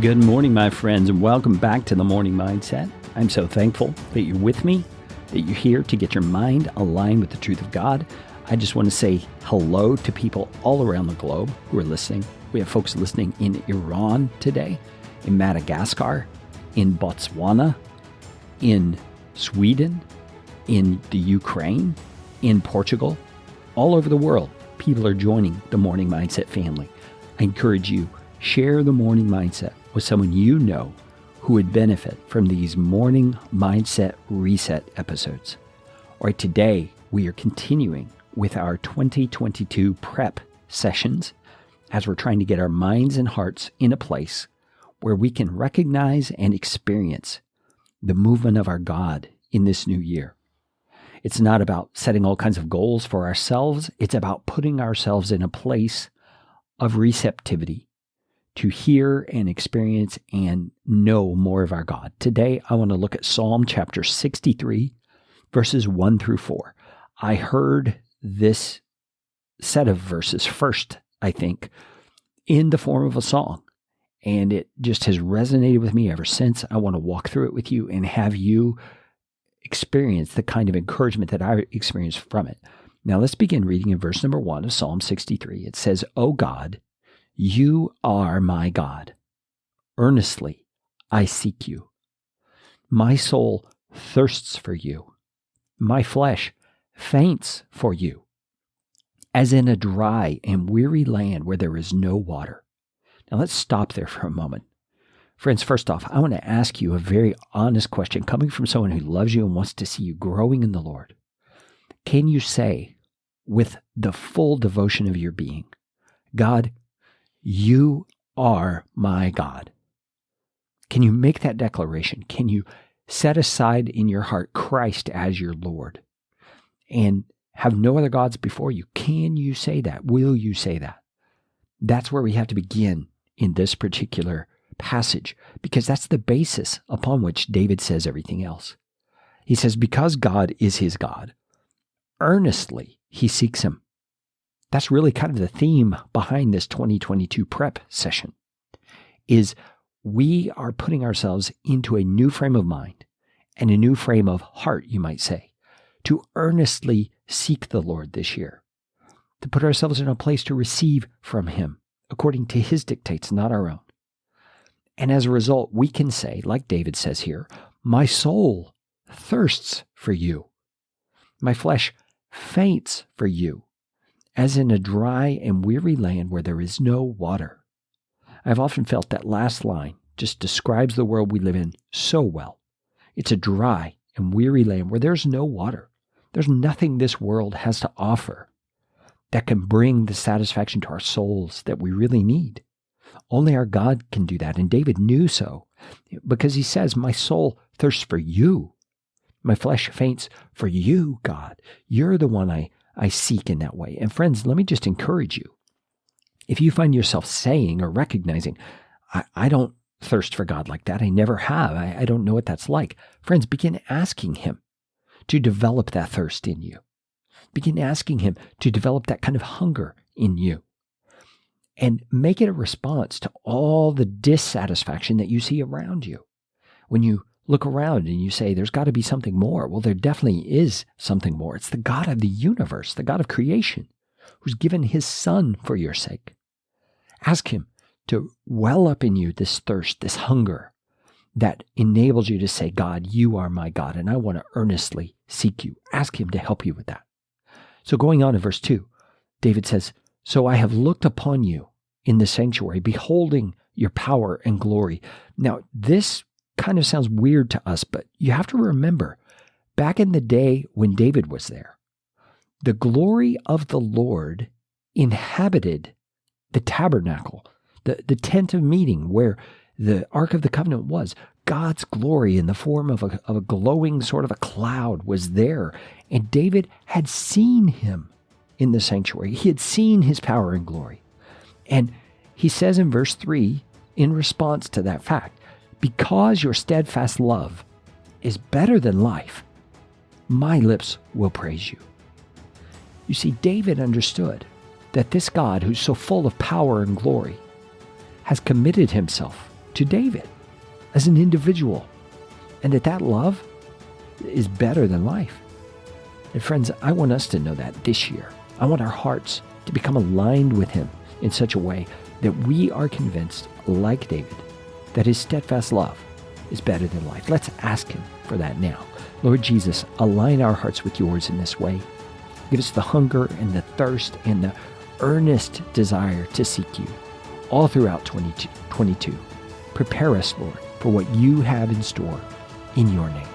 Good morning, my friends, and welcome back to the Morning Mindset. I'm so thankful that you're with me, that you're here to get your mind aligned with the truth of God. I just want to say hello to people all around the globe who are listening. We have folks listening in Iran today, in Madagascar, in Botswana, in Sweden, in the Ukraine, in Portugal, all over the world. People are joining the Morning Mindset family. I encourage you, share the Morning Mindset with someone you know who would benefit from these Morning Mindset Reset episodes. All right, today we are continuing with our 2022 prep sessions as we're trying to get our minds and hearts in a place where we can recognize and experience the movement of our God in this new year. It's not about setting all kinds of goals for ourselves. It's about putting ourselves in a place of receptivity to hear and experience and know more of our God. Today, I want to look at Psalm chapter 63, verses 1 through 4. I heard this set of verses first, I think, in the form of a song, and it just has resonated with me ever since. I want to walk through it with you and have you experience the kind of encouragement that I experienced from it. Now, let's begin reading in verse number 1 of Psalm 63. It says, "O God, you are my God. Earnestly I seek you. My soul thirsts for you. My flesh faints for you, as in a dry and weary land where there is no water." Now let's stop there for a moment. Friends, first off, I want to ask you a very honest question coming from someone who loves you and wants to see you growing in the Lord. Can you say with the full devotion of your being, God, you are my God? Can you make that declaration? Can you set aside in your heart Christ as your Lord and have no other gods before you? Can you say that? Will you say that? That's where we have to begin in this particular passage, because that's the basis upon which David says everything else. He says, because God is his God, earnestly he seeks him. That's really kind of the theme behind this 2022 prep session, is we are putting ourselves into a new frame of mind and a new frame of heart, you might say, to earnestly seek the Lord this year, to put ourselves in a place to receive from him according to his dictates, not our own. And as a result, we can say, like David says here, my soul thirsts for you. My flesh faints for you, as in a dry and weary land where there is no water. I've often felt that last line just describes the world we live in so well. It's a dry and weary land where there's no water. There's nothing this world has to offer that can bring the satisfaction to our souls that we really need. Only our God can do that, and David knew so, because he says, my soul thirsts for you. My flesh faints for you, God. You're the one I seek in that way. And friends, let me just encourage you. If you find yourself saying or recognizing, I don't thirst for God like that. I never have. I don't know what that's like. Friends, begin asking him to develop that thirst in you. Begin asking him to develop that kind of hunger in you. And make it a response to all the dissatisfaction that you see around you. When you look around and you say, there's got to be something more. Well, there definitely is something more. It's the God of the universe, the God of creation, who's given his Son for your sake. Ask him to well up in you this thirst, this hunger that enables you to say, God, you are my God, and I want to earnestly seek you. Ask him to help you with that. So going on in verse 2, David says, so I have looked upon you in the sanctuary, beholding your power and glory. Now, this kind of sounds weird to us, but you have to remember, back in the day when David was there, the glory of the Lord inhabited the tabernacle, the tent of meeting where the Ark of the Covenant was. God's glory in the form of a glowing sort of a cloud was there. And David had seen him in the sanctuary. He had seen his power and glory. And he says in verse 3, in response to that fact, because your steadfast love is better than life, my lips will praise you. You see, David understood that this God, who's so full of power and glory, has committed himself to David as an individual, and that love is better than life. And friends, I want us to know that this year. I want our hearts to become aligned with him in such a way that we are convinced, like David, that his steadfast love is better than life. Let's ask him for that now. Lord Jesus, align our hearts with yours in this way. Give us the hunger and the thirst and the earnest desire to seek you all throughout 2022. Prepare us, Lord, for what you have in store in your name.